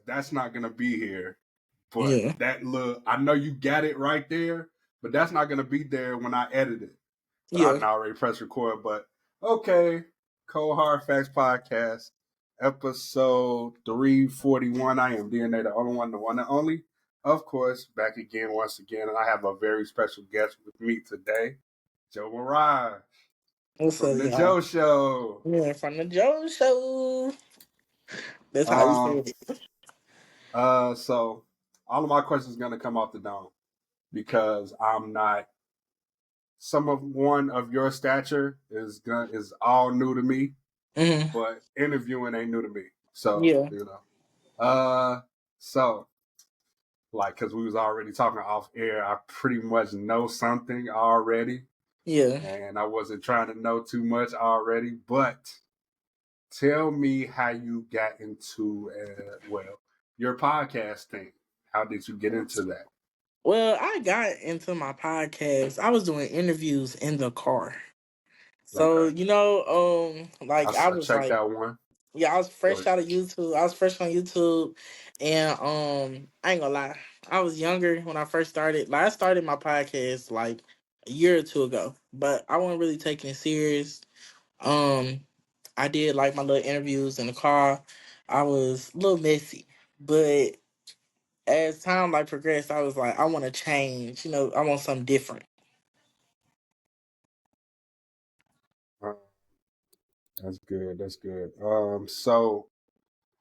that's not gonna be here. But Yeah. that look, I know you got it right there, but that's not gonna be there when I edit it. But I Yeah. can already press record. But okay, Cold Hard Facts Podcast, episode 341. I am DNA, the only one, the one and only. Of course, back again once again, and I have a very special guest with me today, Jomaraj What's from up, the y'all? Joe Show. Yeah, from the Joe Show. That's how we Um, said it. so all of my questions gonna come off the dome because I'm not someone of your stature is all new to me, Mm-hmm. but interviewing ain't new to me. So Yeah. so like because we was already talking off air, I pretty much know something already, Yeah. and I wasn't trying to know too much already. But tell me how you got into your podcast thing. How did you get into that? Well, I got into my podcast. I was doing interviews in the car. So, Okay, like I I was checked like, out one. yeah, I was Go fresh ahead. out of YouTube. I was fresh on YouTube, and I ain't gonna lie, I was younger when I first started. Like I started my podcast like a year or two ago, but I wasn't really taking it serious. Um, I did like my little interviews in the car. I was a little messy, but as time like progressed, I was like, I want to change. I want something different. Uh, That's good. That's good. So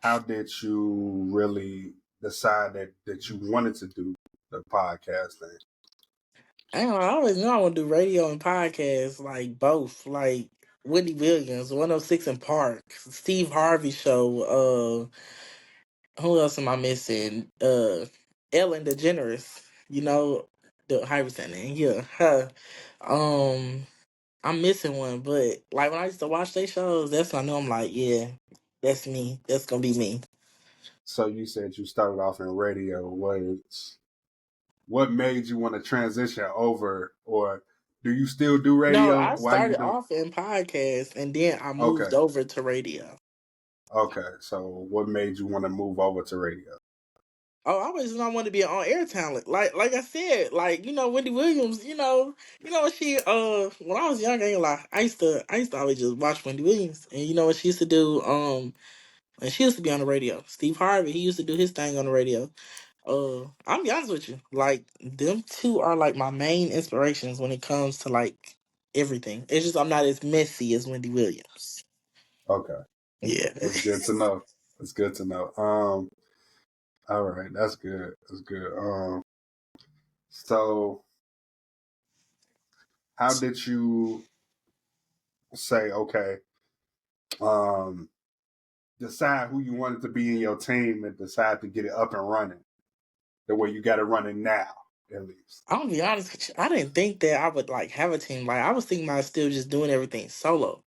how did you really decide that you wanted to do the podcast thing? I always knew I want to do radio and podcasts, like both, like Whitney Williams, 106 in Park, Steve Harvey show. Who else am I missing? Ellen DeGeneres. The Hyverson name. Yeah, her. Um, I'm missing one, but like when I used to watch their shows, that's when I know I'm like, yeah, that's me. That's gonna be me. So you said you started off in radio. What made you want to transition over, or do you still do No, radio? I Why you started do? off in podcasts and then I moved Okay, over to radio. okay. So what made you want to move over to radio? Oh, I always not want to be an on air talent. Like I said, Wendy Williams, she when I was young, I ain't gonna lie, I used to always just watch Wendy Williams. And you know what she used to do, and she used to be on the radio. Steve Harvey, he used to do his thing on the radio. I'm be honest with you. Like them two are like my main inspirations when it comes to like everything. It's just I'm not as messy as Wendy Williams. Okay, Yeah. that's good to know. That's good to know. All right, that's good. That's good. So how did you say okay? Um, decide who you wanted to be in your team and decide to get it up and running the way you got it running now, at least. I'll be honest with you. I didn't think that I would like have a team. Like I was thinking about still just doing everything solo.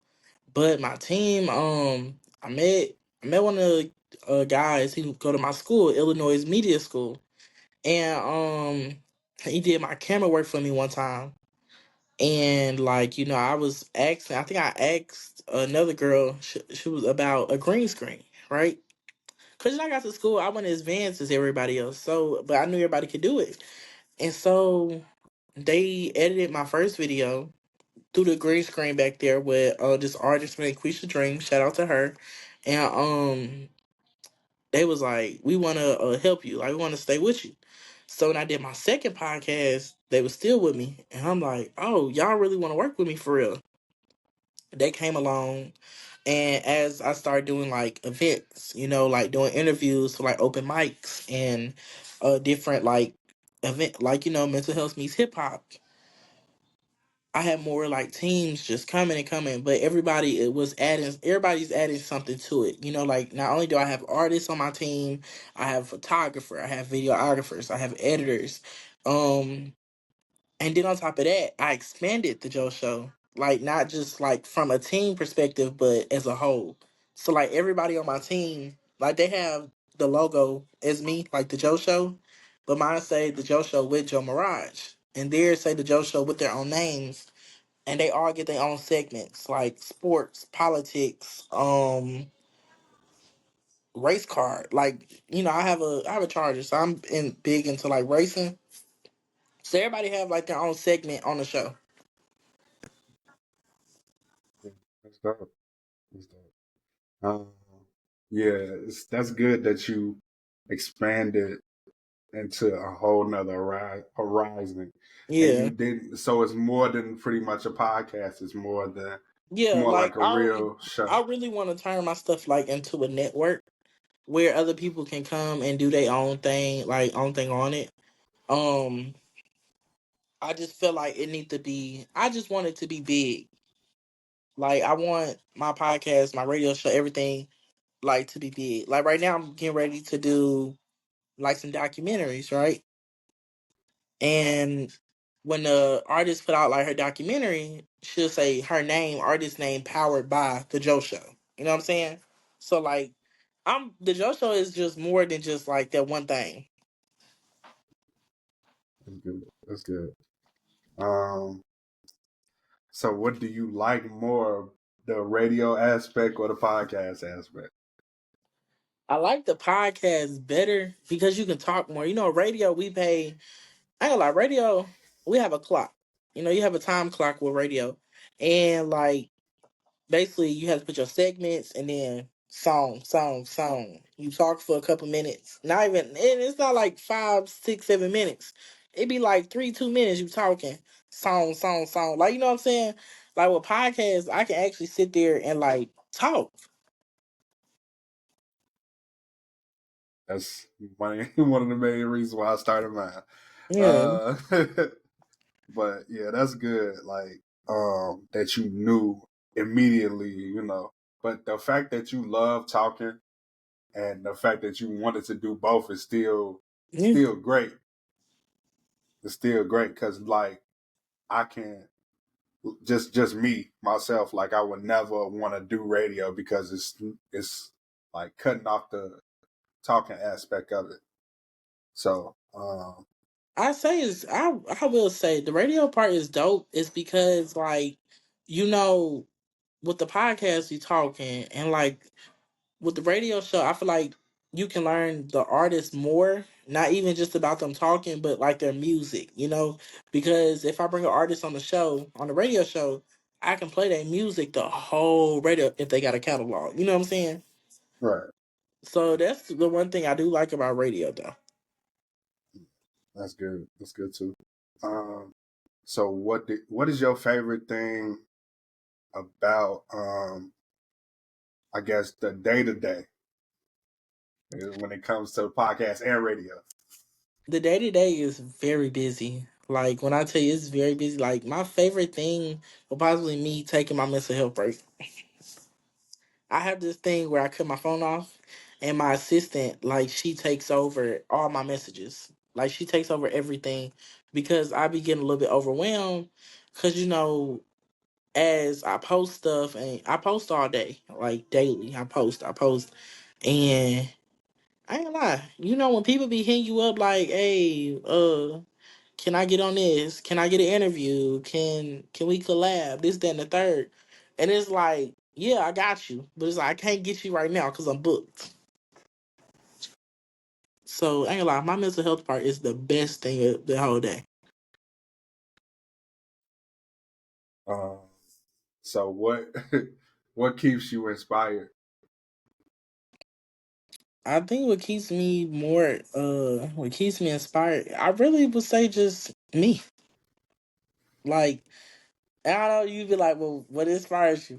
But my team, I met one of the guys. He go to my school, Illinois Media School, and he did my camera work for me one time. And like I was asking. I think I asked another girl. She was about a green screen, right? Cause when I got to school, I wasn't as advanced as everybody else. So, but I knew everybody could do it, and so they edited my first video through the green screen back there with this artist named Quisha Dream. Shout out to her. And they was like, we want to help you. Like, we want to stay with you. So when I did my second podcast, they was still with me. And I'm like, oh, y'all really want to work with me for real. They came along. And as I started doing like events, like doing interviews for like open mics and different like event, like, mental health meets hip hop, I had more like teams just coming and coming, but everybody's adding something to it. Like not only do I have artists on my team, I have photographer, I have videographers, I have editors. Um and then on top of that, I expanded the Joe Show. Like not just like from a team perspective, but as a whole. So like everybody on my team, like they have the logo as me, like the Joe Show, but mine say the Joe Show with Joe Mirage. And theirs say the Joe Show with their own names, and they all get their own segments like sports, politics, race car. Like, I have a Charger, so I'm in big into like racing. So everybody have like their own segment on the show. Yeah, that's dope. That's dope. Yeah, that's good that you expanded into a whole nother horizon, and you Yeah. didn't. So it's more than pretty much a podcast. It's Yeah, more like like a real I show. really want to turn my stuff like into a network where other people can come and do their own thing, like own thing on it. Um, I just feel like it need to be. I just want it to be big. Like I want my podcast, my radio show, everything like to be big. Like right now, I'm getting ready to do like some documentaries, right? And when the artist put out like her documentary, she'll say her name, artist name, powered by the Joe Show. You know what I'm saying? So like, I'm the Joe Show is just more than just like that one thing. That's good. That's good. Um, so what do you like more, the radio aspect or the podcast aspect? I like the podcast better because you can talk more. Radio we pay. I ain't gonna lie, radio we have a clock. You have a time clock with radio, and like basically you have to put your segments and then song. You talk for a couple minutes. Not even, and it's not like 5, 6, 7 minutes. It'd be like 3, 2 minutes you talking. Song. Like, you know what I'm saying? Like with podcasts, I can actually sit there and like talk. That's one of the main reasons why I started mine. Yeah. Uh, but yeah, that's good. Like that you knew immediately, But the fact that you love talking and the fact that you wanted to do both is Yeah. still great. It's still great because like I can just me myself, like I would never want to do radio because it's like cutting off the talking aspect of it. So I will say the radio part is dope is because like, you know, with the podcast you talking and like with the radio show, I feel like you can learn the artist more, not even just about them talking, but like their music. Because if I bring an artist on the show, on the radio show, I can play their music the whole radio if they got a catalog. You know what I'm saying? right, So that's the one thing I do like about radio though. that's good. That's good too. Um, so what is your favorite thing about I guess the day to day when it comes to podcast and radio? The day to day is very busy. Like when I tell you it's very busy, like my favorite thing will possibly me taking my mental health break. I have this thing where I cut my phone off, and my assistant, like, she takes over all my messages. Like, she takes over everything because I be getting a little bit overwhelmed. Because, as I post stuff, and I post all day, like, daily. I post. And I ain't gonna lie. When people be hitting you up, like, hey, can I get on this? Can I get an interview? Can we collab? This, that, and the third. And it's like, yeah, I got you. But it's like I can't get you right now because I'm booked. So I ain't gonna lie, my mental health part is the best thing of the whole day. Um, so what keeps you inspired? I think what keeps me inspired, I really would say just me. Like, I don't know, you'd be like, well, what inspires you?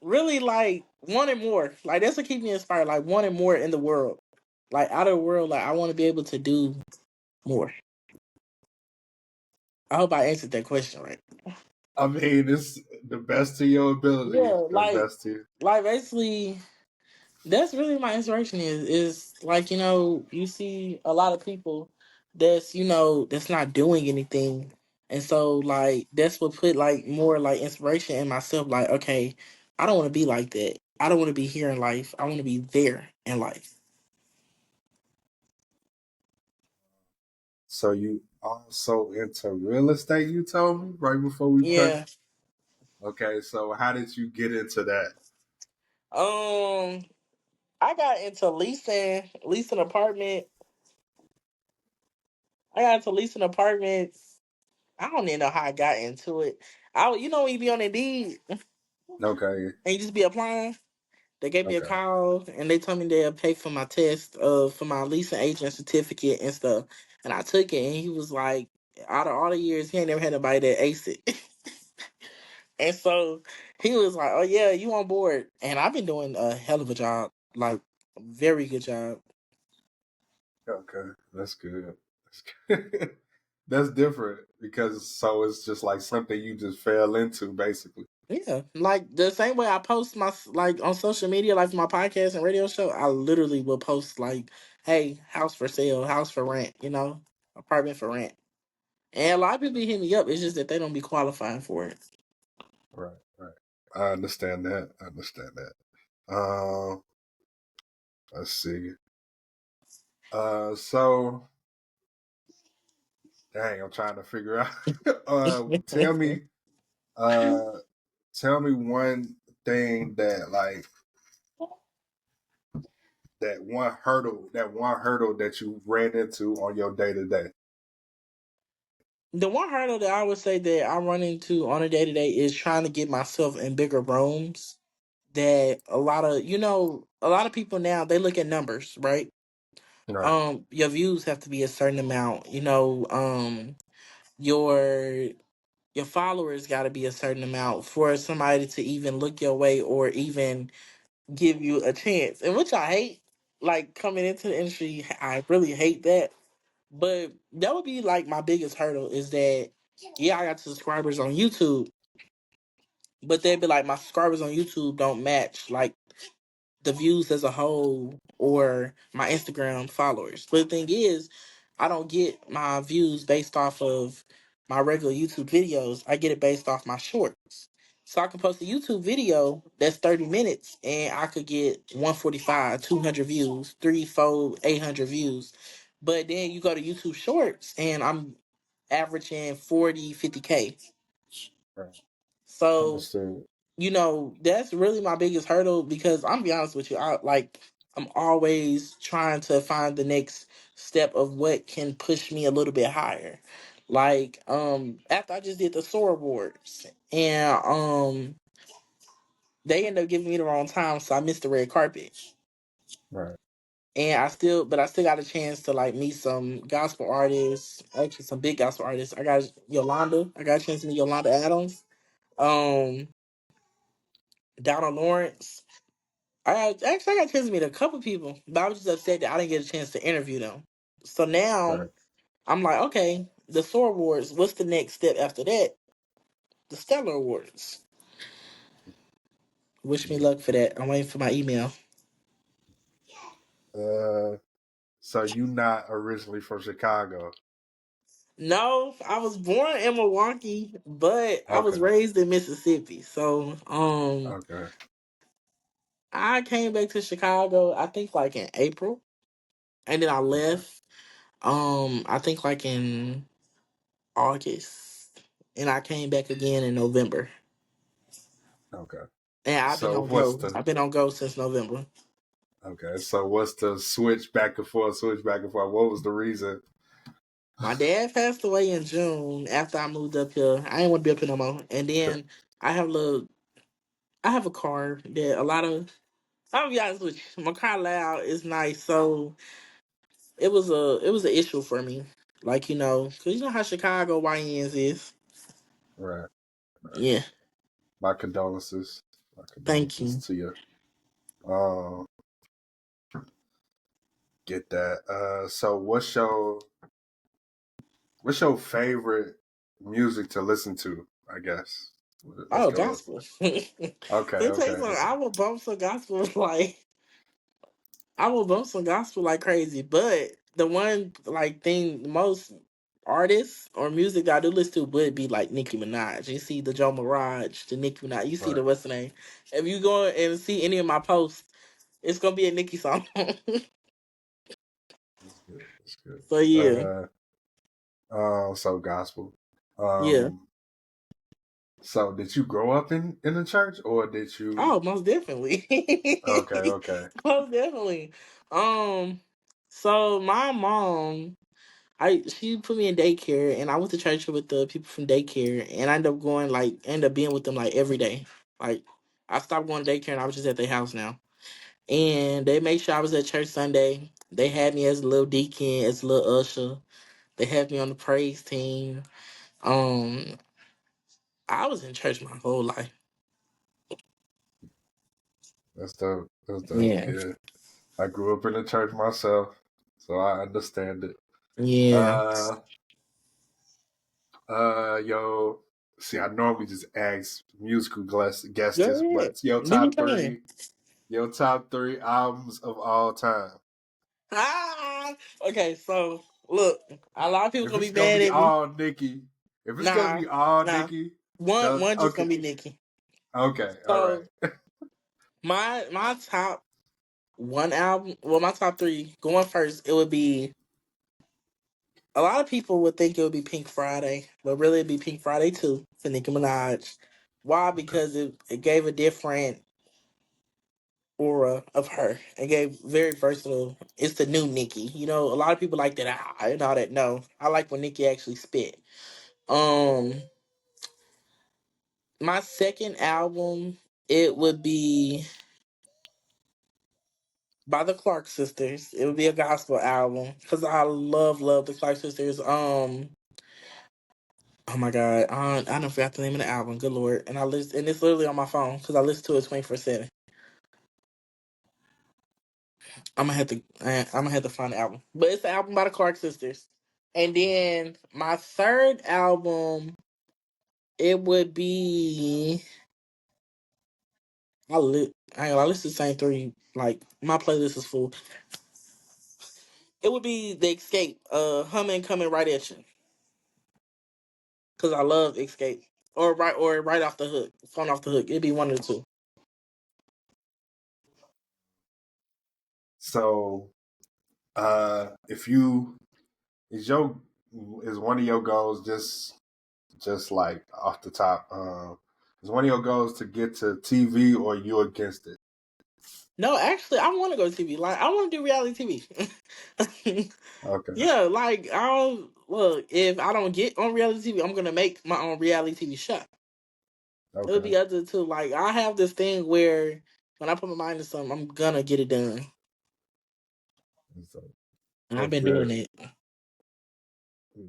Really, like, wanting more. Like, that's what keeps me inspired. Like, wanting more in the world. Like, out of the world, like, I want to be able to do more. I hope I answered that question right. I mean, it's the best to your ability. Yeah, The best to like basically, that's really my inspiration is like you see a lot of people that's not doing anything, and so like that's what put like more like inspiration in myself. Like, okay, I don't want to be like that. I don't want to be here in life. I want to be there in life. So you also into real estate? You told me right before we touched. Yeah. Okay, so how did you get into that? Um. I got into leasing apartment. I got into leasing apartments. I don't even know how I got into it. You know, when you be on Indeed Okay. and you just be applying. They gave me a Okay. call and they told me they'll pay for my test, for my leasing agent certificate and stuff. And I took it, and he was like, out of all the years, he ain't never had nobody that aced it. And so he was like, "Oh yeah, you on board?" And I've been doing a hell of a job, like a very good job. Okay. That's good. That's good. That's different because so it's just like something you just fell into, basically. Yeah, like the same way I post my like on social media, like for my podcast and radio show, I literally will post like, "Hey, house for sale, house for rent," apartment for rent. And a lot of people hit me up. It's just that they don't be qualifying for it. Right. Right. I understand that. I understand that. Let's see. So dang, I'm trying to figure out. Tell me, uh, tell me one thing that like that one hurdle that you ran into on your day to day. The one hurdle that I would say that I run into on a day to day is trying to get myself in bigger rooms. That a lot of people now they look at numbers, right? Right. Your views have to be a certain amount. Your your followers got to be a certain amount for somebody to even look your way or even give you a chance. And which I hate. Like coming into the industry, I really hate that. But that would be like my biggest hurdle is that yeah, I got subscribers on YouTube, but they'd be like my subscribers on YouTube don't match like the views as a whole or my Instagram followers. But the thing is, I don't get my views based off of my regular YouTube videos. I get it based off my shorts. So I can post a YouTube video that's 30 minutes and I could get 145, 200 views, 3, 4, 800 views. But then you go to YouTube shorts and I'm averaging 40, 50K. Right. So Understood. that's really my biggest hurdle because I'm be honest with you, I'm always trying to find the next step of what can push me a little bit higher. Like, after I just did the SOAR Awards and they ended up giving me the wrong time, so I missed the red carpet. Right. And I still got a chance to like meet some gospel artists, actually some big gospel artists. I got a chance to meet Yolanda Adams, um, Donald Lawrence. I got a chance to meet a couple people, but I was just upset that I didn't get a chance to interview them. So now Right. I'm like, okay, the SOAR Awards. What's the next step after that? The Stellar Awards. Wish me luck for that. I'm waiting for my email. Uh, so you not originally from Chicago? No, I was born in Milwaukee, but I was Okay. raised in Mississippi. So Okay. I came back to Chicago. I think like in April, and then I Okay. left. I think like in August, and I came back again in November. Okay. And I've been So on what's go. the I've been on go since November. okay? So what's the switch back and forth? Switch back and forth. What was the reason? My dad passed away in June after I moved up here. I ain't want to be up here no more. And then I have a little, I have a car that a lot of. I'll be honest with you, my car loud is nice, so it was an issue for me. Like cause you know how Chicago YNs is. Right. Right. Yeah, My condolences. My thank condolences you. to you. Um, get that. So what's your favorite music to listen to? I guess. Let's Oh, go. gospel. Let Okay. me tell you Okay. something. I will bump some gospel like I will bump some gospel like crazy, but the one like thing most artists or music that I do listen to would be like Nicki Minaj. You see the Jomaraj, the Nicki Minaj. You see Right. the what's the name? If you go and see any of my posts, it's gonna be a Nicki song. That's good. That's good. So yeah, So gospel. yeah. Um, So did you grow up in the church, or did you? Oh, most definitely. Okay, okay. Most definitely. Um, so my mom, she put me in daycare, and I went to church with the people from daycare, and I ended up going ended up being with them like every day. Like I stopped going to daycare, and I was just at their house now. And they made sure I was at church Sunday. They had me as a little deacon, as a little usher. They had me on the praise team. Um, I was in church my whole life. That's dope. That's dope. Yeah, Yeah, I grew up in the church myself, so I understand it. yeah. Uh, yo. See, I normally just ask musical guests, Go ahead. but your Do your top thing. three, your top three albums of all time. Ah, okay. So look, a lot of people If gonna it's be gonna mad be at me. all Nicki, if it's gonna Nah, be all nah. Nicki, One just okay, gonna be Nicki. okay, all right. So my top one album, well, my top three going first, it would be. A lot of people would think it would be Pink Friday, but really it'd be Pink Friday 2 for Nicki Minaj. Why? Okay, Because it gave a different aura of her. It gave very versatile. It's the new Nicki. You know, a lot of people like that and all that. No, I like when Nicki actually spit. Um, my second album, it would be by the Clark sisters. It would be a gospel album because I love the Clark sisters. Oh my god, I don't forgot the name of the album. Good lord, and I listen, and it's literally on my phone because I listen to it 24/7. I'm gonna have to find the album, but it's the album by the Clark sisters. And then my third album, it would be I ain't gonna lie, I listen to the same three. Like my playlist is full. It would be the Escape, humming coming right at you, because I love Escape, or right off the hook, phone off the hook. It'd be one of the two. so if you is one of your goals just like off the top, is one of your goals to get to TV, or you against it? No, actually, I want to go to TV. Like, I want to do reality TV. Okay, Yeah, like I'll look if I don't get on reality TV, I'm gonna make my own reality TV show. It'll okay. be other too. Like I have this thing where when I put my mind to something, I'm gonna get it done, So, and I've that's been doing good. it. Yeah.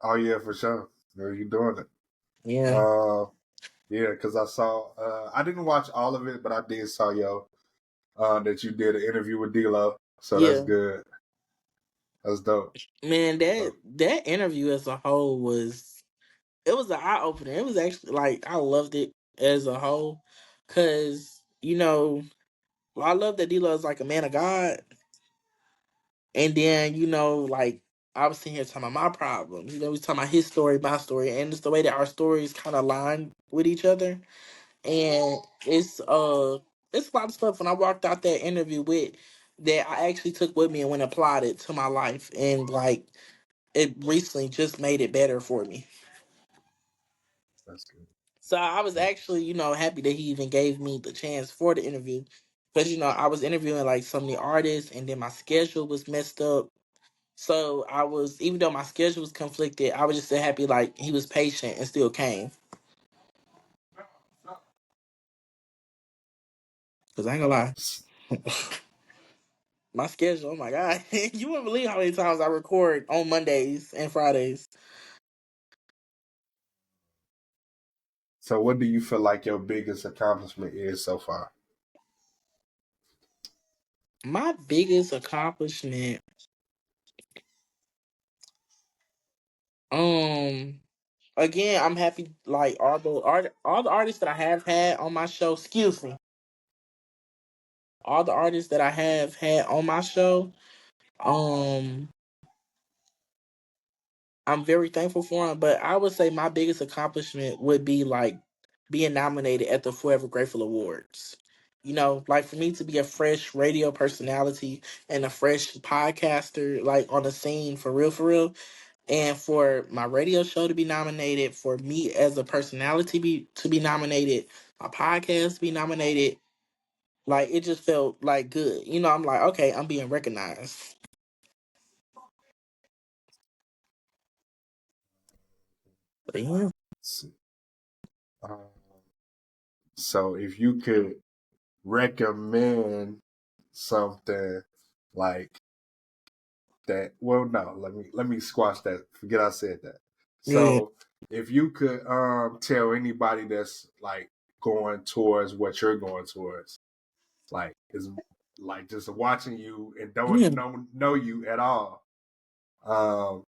Oh yeah, for sure. Yeah, you doing it. Yeah, Uh, yeah, because I saw. I didn't watch all of it, but I did saw that you did an interview with D'Lo. So that's yeah, good. That's dope. man. That's That dope. that interview as a whole was an eye opener. It was actually like I loved it as a whole, cause I love that D-Lo is like a man of God. And then, like I was sitting here talking about my problems. We was talking about his story, my story, and it's the way that our stories kind of align with each other. And it's a lot of stuff when I walked out that interview with that I actually took with me and went and applied it to my life. And like it recently just made it better for me. That's good. So I was actually, happy that he even gave me the chance for the interview. Because, I was interviewing like so many artists and then my schedule was messed up. So I was, even though my schedule was conflicted, I was just so happy like he was patient and still came. Cause I ain't gonna lie, my schedule. Oh my god, you wouldn't believe how many times I record on Mondays and Fridays. So, what do you feel like your biggest accomplishment is so far? My biggest accomplishment, um, again, I'm happy like all the artists that I have had on my show. Excuse me, all the artists that I have had on my show. Um, I'm very thankful for him, but I would say my biggest accomplishment would be like being nominated at the Forever Grateful Awards. Like for me to be a fresh radio personality and a fresh podcaster, like on the scene for real, And for my radio show to be nominated, for me as a personality to be nominated, my podcast to be nominated, like it just felt like good. You know, I'm like, okay, I'm being recognized. But yeah, Um, so if you could recommend something like that, well, no, let me squash that. Forget I said that. yeah, So if you could tell anybody that's like going towards what you're going towards, like is like just watching you and don't yeah, know you at all, um,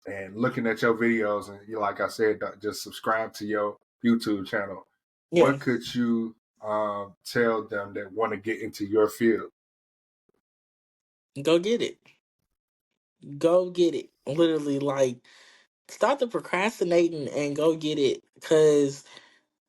and looking at your videos and you like I said, just subscribe to your YouTube channel. yeah. What could you tell them that want to get into your field? Go get it. Go get it. Literally, like stop the procrastinating and go get it. Cause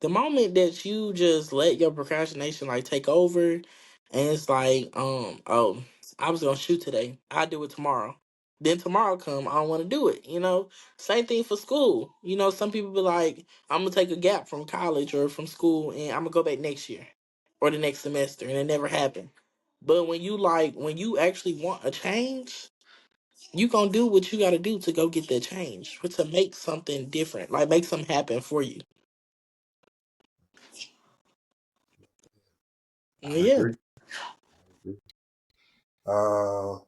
the moment that you just let your procrastination like take over, and it's like, oh, I was gonna shoot today. I'll do it tomorrow. Then tomorrow come, I don't want to do it. You know, same thing for school. You know, some people be like, I'm gonna take a gap from college or from school, and I'm gonna go back next year or the next semester, and it never happened. But when you actually want a change, you gonna do what you gotta do to go get that change, to make something different, like make something happen for you. I Yeah, agree. Uh,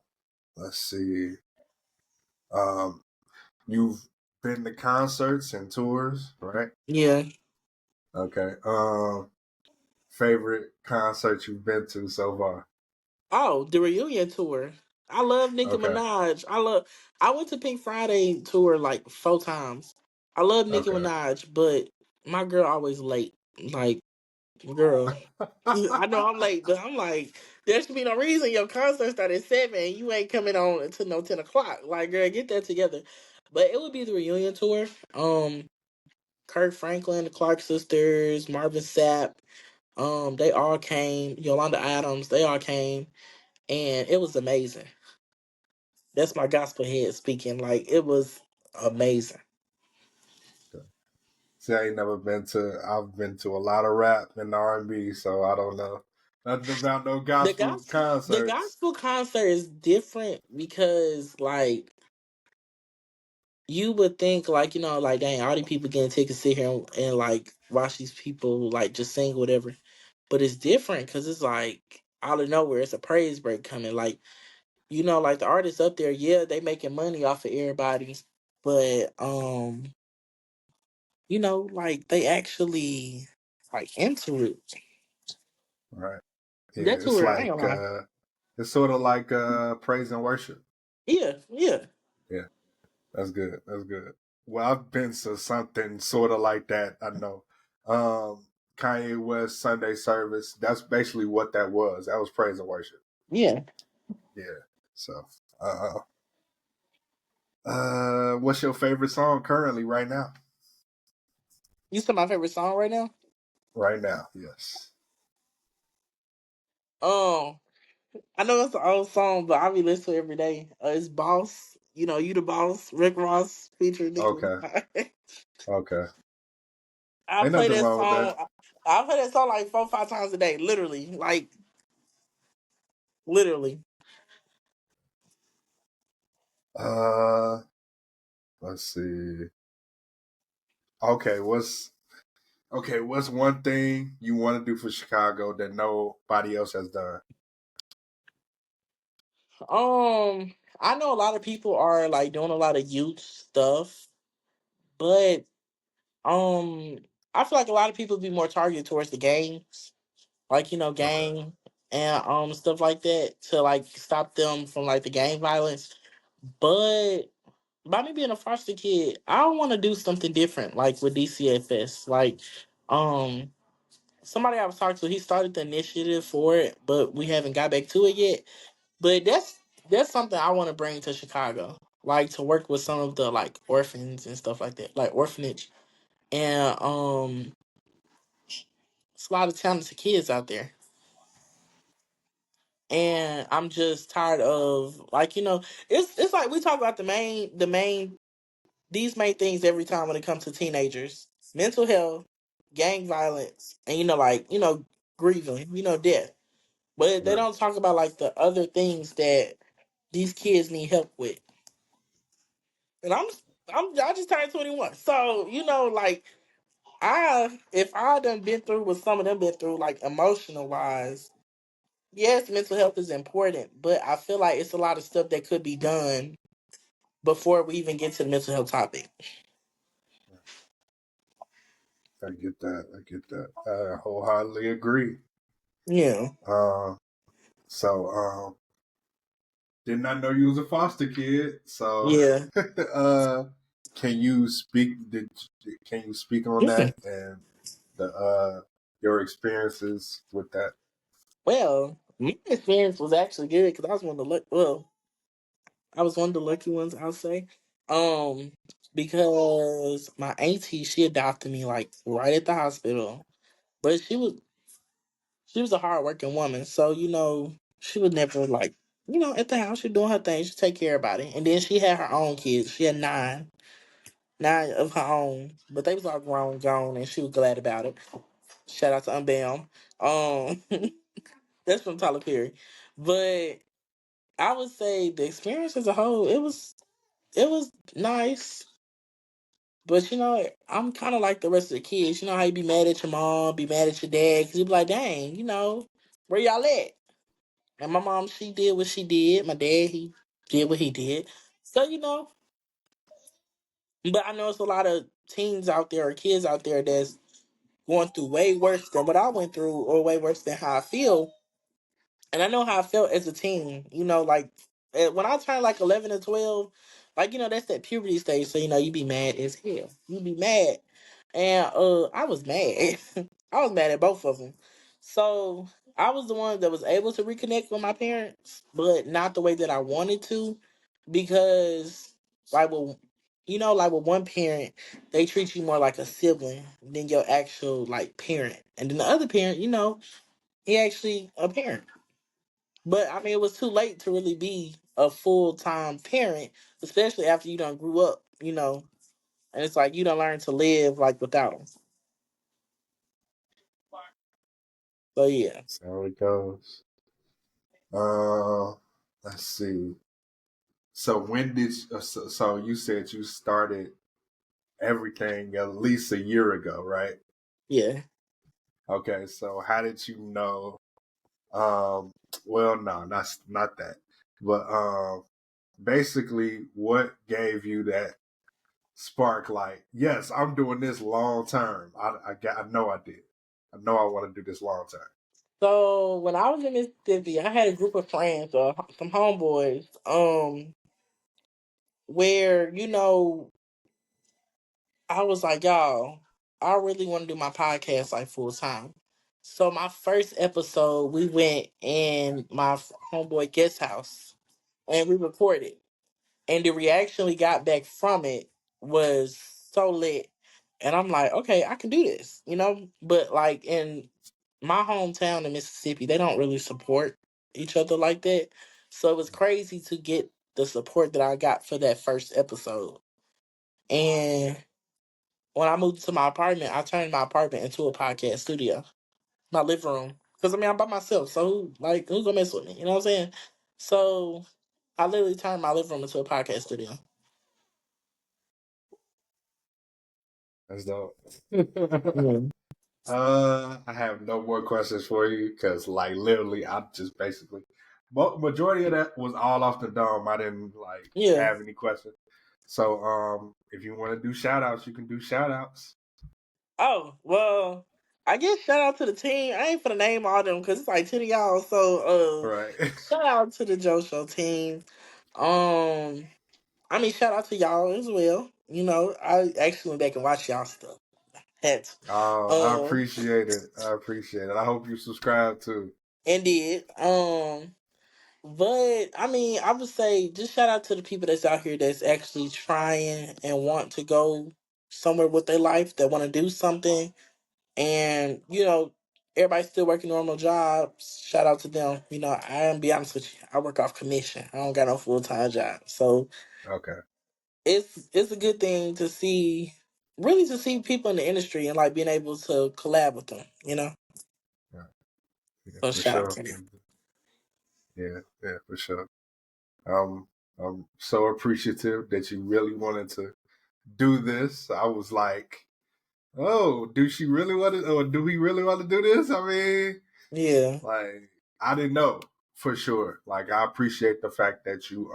let's see. Um, you've been to concerts and tours, right? yeah. Okay. Favorite concert you've been to so far? Oh, the reunion tour. I love Nicki Okay. Minaj. I went to Pink Friday tour like 4 times. I love Nicki Okay. Minaj, but my girl always late. Like, girl, I know I'm late, but I'm like, there should be no reason your concert started at 7 and you ain't coming on until no 10 o'clock. Like, girl, get that together. But it would be the reunion tour. Kirk Franklin, the Clark sisters, Marvin Sapp, they all came. Yolanda Adams, they all came, and it was amazing. That's my gospel head speaking. Like it was amazing. See, I ain't never been to. I've been to a lot of rap and R&B, so I don't know nothing about no The gospel gospel the concerts. gospel concert is different because like you would think like like dang all these people getting tickets sit here and like watch these people like just sing whatever, but it's different because it's like out of nowhere it's a praise break coming like like the artists up there, yeah, they making money off of everybody, but like they actually like into it. Right. Yeah, That it's tour, I ain't like gonna lie. it's sort of like praise and worship. Yeah, yeah, Yeah, that's good. That's good. Well, I've been to something sort of like that. I know. Kanye West Sunday service. That's basically what that was. That was praise and worship. yeah. Yeah. So, what's your favorite song currently right now? You said my favorite song right now? Right now, yes. Um, I know it's an old song, but I be listening to it every day. It's Boss. You the Boss. Rick Ross featuring Nicki Okay. Minaj. Okay. I Ain't play nothing that wrong with song. that. I play that song like 4, 5 times a day. Literally, like literally. Uh, let's see. Okay, what's one thing you want to do for Chicago that nobody else has done? I know a lot of people are like doing a lot of youth stuff, but um, I feel like a lot of people be more targeted towards the games, like Okay. gang and stuff like that to like stop them from like the gang violence. But by me being a foster kid, I want to do something different, like with DCFS. Like, um, somebody I was talking to, he started the initiative for it, but we haven't got back to it yet. But that's something I want to bring to Chicago, like to work with some of the like orphans and stuff like that, like orphanage, and it's a lot of talented kids out there. And I'm just tired of, like, it's like we talk about these main things every time when it comes to teenagers: mental health, gang violence, and grieving, death. But they Right. don't talk about like the other things that these kids need help with. And I just turned 21, so like, if I done been through what some of them been through, like emotional wise, yes, mental health is important, but I feel like it's a lot of stuff that could be done before we even get to the mental health topic. I get that. I get that. I wholeheartedly agree. Yeah, Uh, so did not know you was a foster kid. So yeah. uh, can you speak? Can you speak on that and the your experiences with that? Well, my experience was actually good because I was one of the I was one of the lucky ones, I'll say. Um, because my auntie, she adopted me like right at the hospital, but she was a hardworking woman, so she was never like at the house. She doing her thing, she take care about it, and then she had her own kids. She had nine of her own, but they was all grown, gone, and she was glad about it. Shout out to Unbound. Um, that's from Tyler Perry, but I would say the experience as a whole, it was nice. But I'm kind of like the rest of the kids. You know how you be mad at your mom, be mad at your dad, because you be like, dang, where y'all at? And my mom, she did what she did. My dad, he did what he did. So but I know it's a lot of teens out there or kids out there that's going through way worse than what I went through, or way worse than how I feel. And I know how I felt as a teen. Like when I turned like 11 or 12, like that's that puberty stage. So you be mad as hell. You be mad, and I was mad. I was mad at both of them. So I was the one that was able to reconnect with my parents, but not the way that I wanted to, because like with like with one parent, they treat you more like a sibling than your actual like parent, and then the other parent, he actually a parent. But I mean, it was too late to really be a full time parent, especially after you done grew up, and it's like you don't learn to live like without them. So yeah, That's how it goes. Uh, let's see. So when did so you said you started everything at least a year ago, right? yeah. Okay, so how did you know? Um, well, no, not that, but basically, what gave you that spark? Like, yes, I'm doing this long term. I know I did. I know I want to do this long term. So when I was in Mississippi, I had a group of friends or some homeboys, where I was like, y'all, I really want to do my podcast like full time. So my first episode, we went in my homeboy guest house and we recorded. And the reaction we got back from it was so lit. And I'm like, okay, I can do this. But like in my hometown in Mississippi, they don't really support each other like that. So it was crazy to get the support that I got for that first episode. And when I moved to my apartment, I turned my apartment into a podcast studio, my living room. Because I mean, I'm by myself, so who's gonna mess with me? You know what I'm saying? So I literally turned my living room into a podcast studio. That's dope. Yeah. I have no more questions for you because, like, literally, I just basically, majority of that was all off the dome. I didn't like Yeah. have any questions. So, if you want to do shout outs, you can do shout outs. Oh, well, I guess shout out to the team. I ain't finna name all them because it's like 10 of y'all. So, Right. shout out to the Joe Show team. Um, I mean, shout out to y'all as well. I actually went back and watched y'all stuff. Had to. Oh, I Um, appreciate it. I appreciate it. I hope you subscribe too. and did. But I mean, I would say just shout out to the people that's out here that's actually trying and want to go somewhere with their life, that want to do something, and everybody's still working normal jobs. Shout out to them. You know, I am be honest with you. I work off commission. I don't got no full time job, so Okay. it's a good thing to see. Really, to see people in the industry and like being able to collab with them. You know, Yeah, yeah, so for shout out sure. to them. Yeah, yeah, for sure. I'm so appreciative that you really wanted to do this. I was like, oh, do she really want to, or do we really want to do this? I mean, Yeah, like, I didn't know for sure. Like, I appreciate the fact that you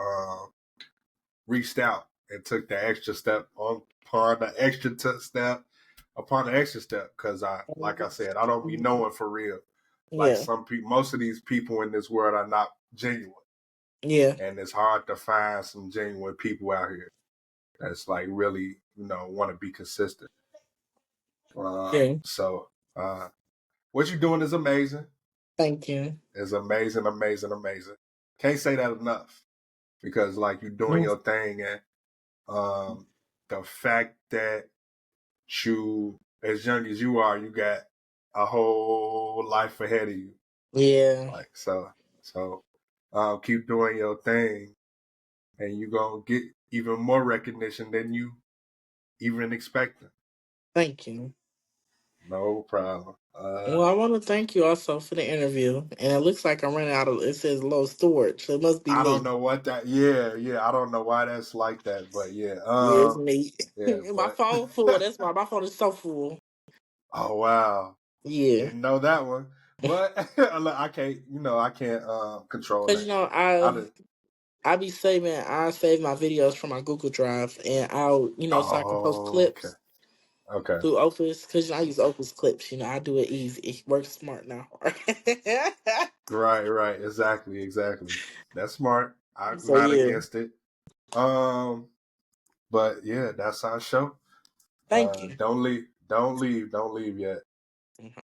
reached out and took the extra step upon the extra step upon the extra step. Because like I said, I don't be knowing for real. Like yeah, some people, most of these people in this world are not genuine, yeah, and it's hard to find some genuine people out here that's like really, want to be consistent. yeah. So what you're doing is amazing. Thank you. It's amazing, amazing, amazing. Can't say that enough because like you're doing your thing, and the fact that you, as young as you are, you got a whole life ahead of you. Yeah, Like so, keep doing your thing, and you're gonna get even more recognition than you even expecting. thank you. No problem. Well, I want to thank you also for the interview. And it looks like I'm running out of, it says low storage. So it must be I don't me. know what that. Yeah, yeah. I don't know why that's like that, but yeah. Yeah, it's me. Yeah, And my but phone full. That's why my phone is so full. oh wow, Yeah. didn't know that one. But I can't. I can't control Because, that. you know, I just. I save my videos from my Google Drive and I'll, so I can post Oh, okay. clips Okay. through Opus. Because, I use Opus clips. I do it easy. It works smart now. Right. Right. Exactly. Exactly. That's smart. I'm So, not yeah. against it. Um. But yeah, that's our show. Thank you. Don't leave. Don't leave. Don't leave yet.